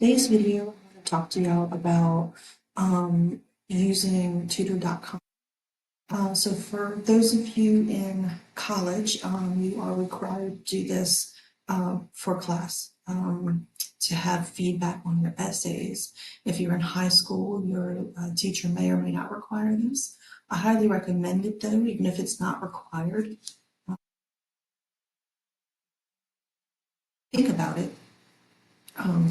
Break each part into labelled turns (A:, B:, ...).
A: Today's video, I'm going to talk to y'all about using Tutor.com. So for those of you in college, you are required to do this for class, to have feedback on your essays. If you're in high school, your teacher may or may not require this. I highly recommend it though, even if it's not required. Think about it.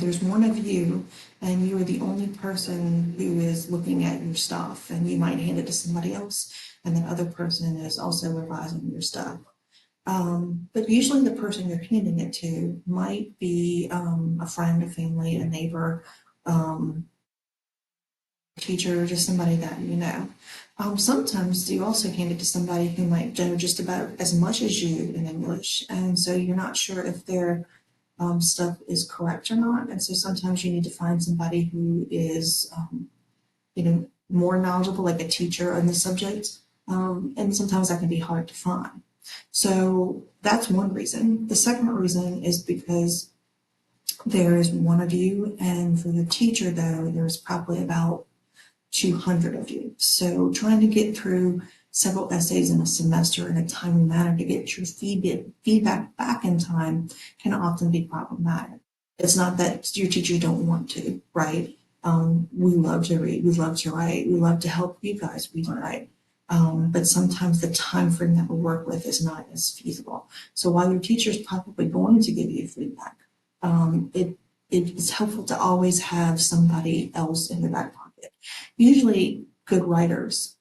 A: There's one of you, and you're the only person who is looking at your stuff, and you might hand it to somebody else, and that other person is also revising your stuff. But usually the person you're handing it to might be a friend, a family, a neighbor, teacher, just somebody that you know. Sometimes you also hand it to somebody who might know just about as much as you in English, and so you're not sure if they're stuff is correct or not. And so sometimes you need to find somebody who is, more knowledgeable, like a teacher on the subject. And sometimes that can be hard to find. So that's one reason. The second reason is because there is one of you, and for the teacher, though, there's probably about 200 of you. So trying to get through several essays in a semester in a timely manner to get your feedback back in time can often be problematic. It's not that your teachers don't want to, right? We love to read, we love to write, we love to help you guys read and write. But sometimes the time frame that we work with is not as feasible. So while your teacher is probably going to give you feedback, it's helpful to always have somebody else in the back pocket. Usually good writers,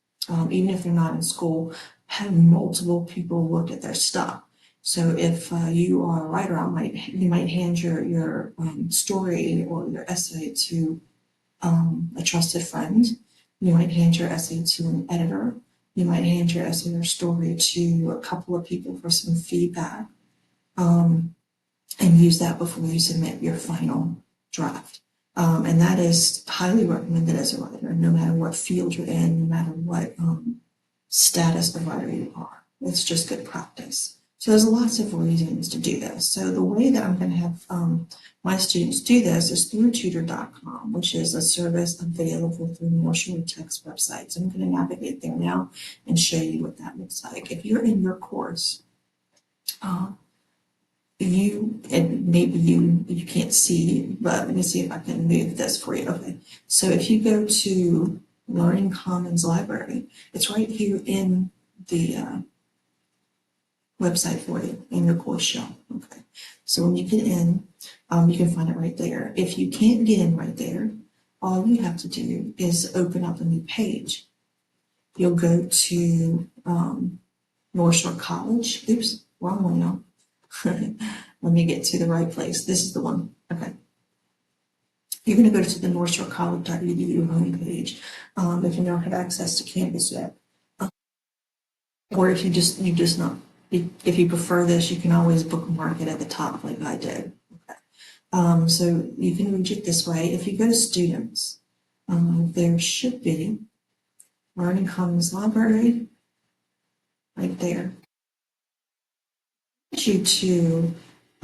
A: even if they're not in school, have multiple people look at their stuff. So if you are a writer, you might hand your story or your essay to a trusted friend. You might hand your essay to an editor. You might hand your essay or story to a couple of people for some feedback, and use that before you submit your final draft. And that is highly recommended as a writer, no matter what field you're in, no matter what status of writer you are. It's just good practice. So there's lots of reasons to do this. So the way that I'm going to have my students do this is through Tutor.com, which is a service available through North Shore Tech's website. So I'm going to navigate there now and show you what that looks like. If you're in your course, maybe you can't see, but let me see if I can move this for you. Okay, so if you go to Learning Commons Library, it's right here in the website for you in your course shell. Okay, so when you get in, you can find it right there. If you can't get in right there, all you have to do is open up a new page. You'll go to North Shore College. Oops, wrong one now. Let me get to the right place. This is the one. Okay. You're going to go to the northshorecollege.edu homepage if you don't have access to Canvas yet. Or if if you prefer this, you can always bookmark it at the top like I did. Okay. So you can reach it this way. If you go to students, there should be Learning Commons Library right there. You to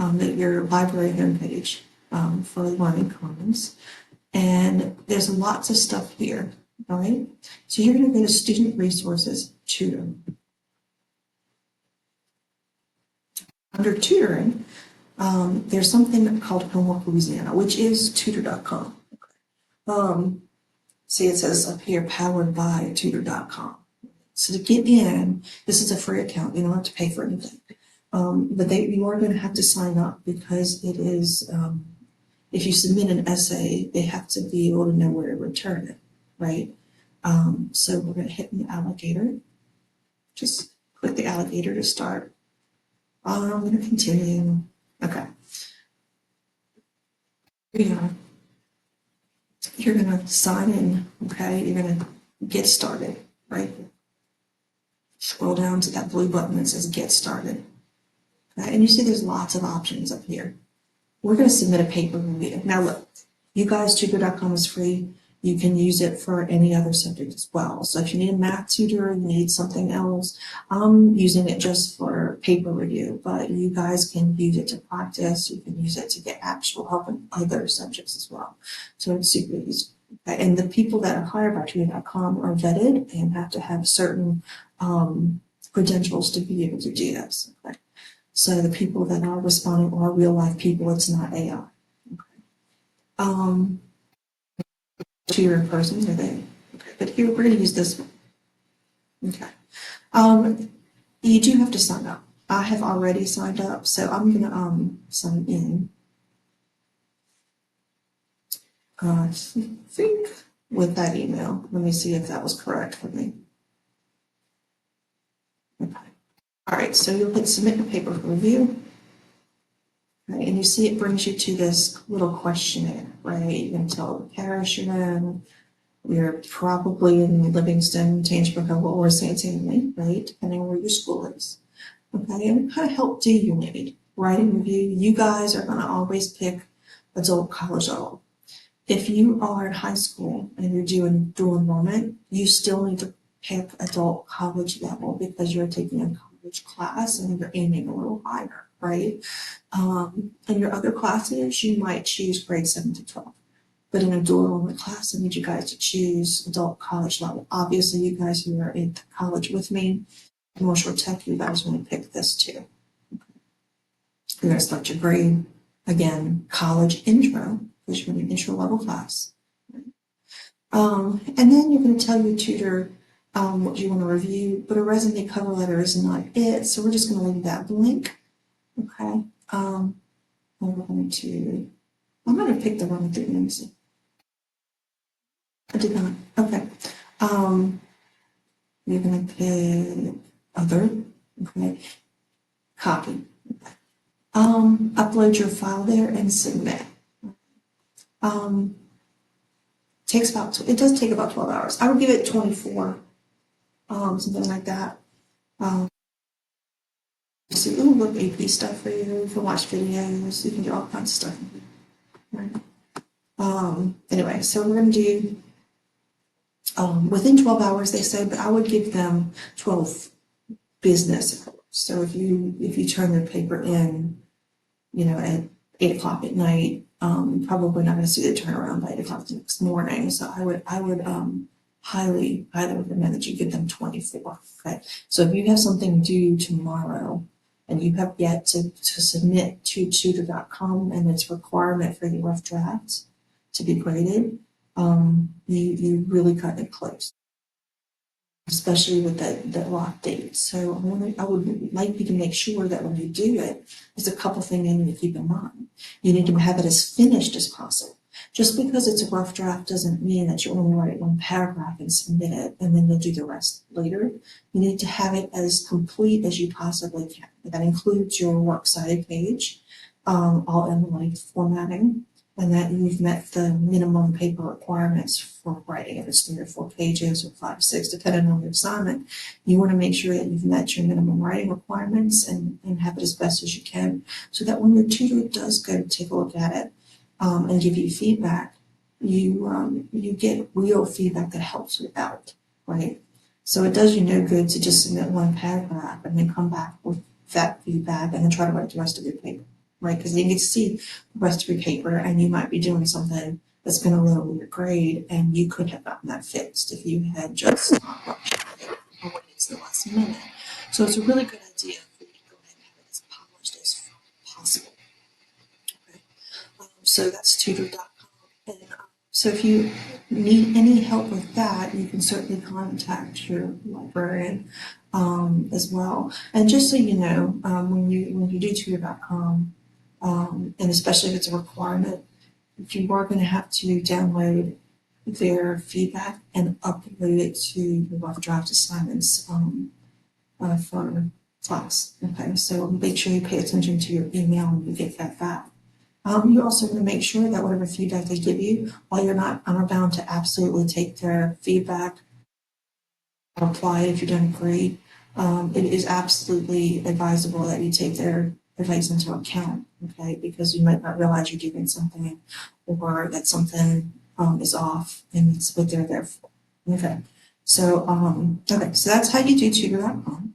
A: your library homepage for Learning Commons, and there's lots of stuff here. All right, so you're going to go to Student Resources, Tutor. Under tutoring, there's something called Homework Louisiana, which is Tutor.com. See, it says up here, powered by Tutor.com. So to get in, this is a free account. You don't have to pay for anything. But you are going to have to sign up because it is, if you submit an essay, they have to be able to know where to return it, right? So we're going to hit the alligator. Just click the alligator to start. I'm going to continue. Okay. Here we are. You're going to sign in, okay? You're going to get started, right? Scroll down to that blue button that says Get Started. Okay? And you see there's lots of options up here. We're going to submit a paper review. Now look, you guys, Tutor.com is free. you can use it for any other subject as well. So if you need a math tutor, you need something else, I'm using it just for paper review, but you guys can use it to practice. You can use it to get actual help in other subjects as well. So it's super easy. Okay. And the people that are hired by Tutor.com are vetted and have to have certain credentials to be able to do this. Okay. So the people that are responding are real life people. It's not AI. Okay. Tutor in person, are they? Okay. But here we're going to use this one. Okay. You do have to sign up. I have already signed up, so I'm going to sign in. I think with that email. Let me see if that was correct for me. Okay. All right, so you'll hit submit your paper for review. Right, and you see it brings you to this little questionnaire, right? You can tell the parish you're in. You're probably in Livingston, Tangipahoa, or St. Anthony, right? Depending on where your school is. Okay, and what kind of help do you need? Writing review, you guys are going to always pick adult college level. If you are in high school and you're doing dual enrollment, you still need to pick adult college level because you're taking a college class and you're aiming a little higher, right? In your other classes, you might choose grade 7 to 12. But in a dual enrollment class, I need you guys to choose adult college level. Obviously, you guys who are in college with me, North Shore Tech, you guys want to pick this too. You're going to start your grade. Again, college intro, because you're in an intro level class. And then you're going to tell your tutor what you want to review, but a resume cover letter is not it, so we're just going to leave that blank. Okay. And we're going to, I'm going to pick the wrong thing. Let me see. I did not. Okay. You're going to pick other. Okay. Copy. Upload your file there and submit. Takes about, it does take about 12 hours. I would give it 24, something like that. So you can look AP stuff for you, you can watch videos, you can do all kinds of stuff. Right? Anyway, so we're going to do within 12 hours, they say, but I would give them 12 business hours. So if you turn your paper in, at 8 o'clock at night, probably not going to see the turnaround by 8 o'clock the next morning. So I would highly recommend that you give them 24. Okay. So if you have something due tomorrow and you have yet to submit to Tutor.com and its requirement for your rough drafts to be graded, you really cut it close, especially with that lock date. So I would like you to make sure that when you do it, there's a couple things you need to keep in mind. You need to have it as finished as possible. Just because it's a rough draft doesn't mean that you only write one paragraph and submit it and then you'll do the rest later. You need to have it as complete as you possibly can. That includes your works cited page, all in formatting, and that you've met the minimum paper requirements for writing. If it's 3 or 4 pages or 5 or 6, depending on your assignment, you want to make sure that you've met your minimum writing requirements and have it as best as you can, so that when your tutor does go take a look at it and give you feedback, you get real feedback that helps you out, right? So it does you no good to just submit one paragraph and then come back with that feedback and then try to write the rest of your paper. Right, because you get to see the rest of your paper and you might be doing something that's going to lower your grade, and you could have gotten that fixed if you had just not rushed it or waited to the last minute. So it's a really good idea for you to go ahead and have it as polished as possible. Okay. So that's tutor.com. And so if you need any help with that, you can certainly contact your librarian as well. And just so you know, when you do tutor.com, and especially if it's a requirement, if you are going to have to download their feedback and upload it to your rough draft assignments for class. Okay, so make sure you pay attention to your email when you get that back. You also want to make sure that whatever feedback they give you, while you're not bound to absolutely take their feedback or apply it if you're doing great, it is absolutely advisable that you take their advice into account, okay? Because you might not realize you're doing something, or that something is off, and it's what they're there for. Okay, so so that's how you do tutor.com.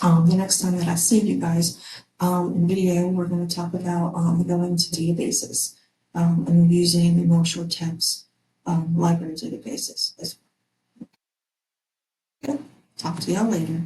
A: The next time that I see you guys in video, we're going to talk about going to databases and using more short text library databases as well. Okay. Talk to y'all later.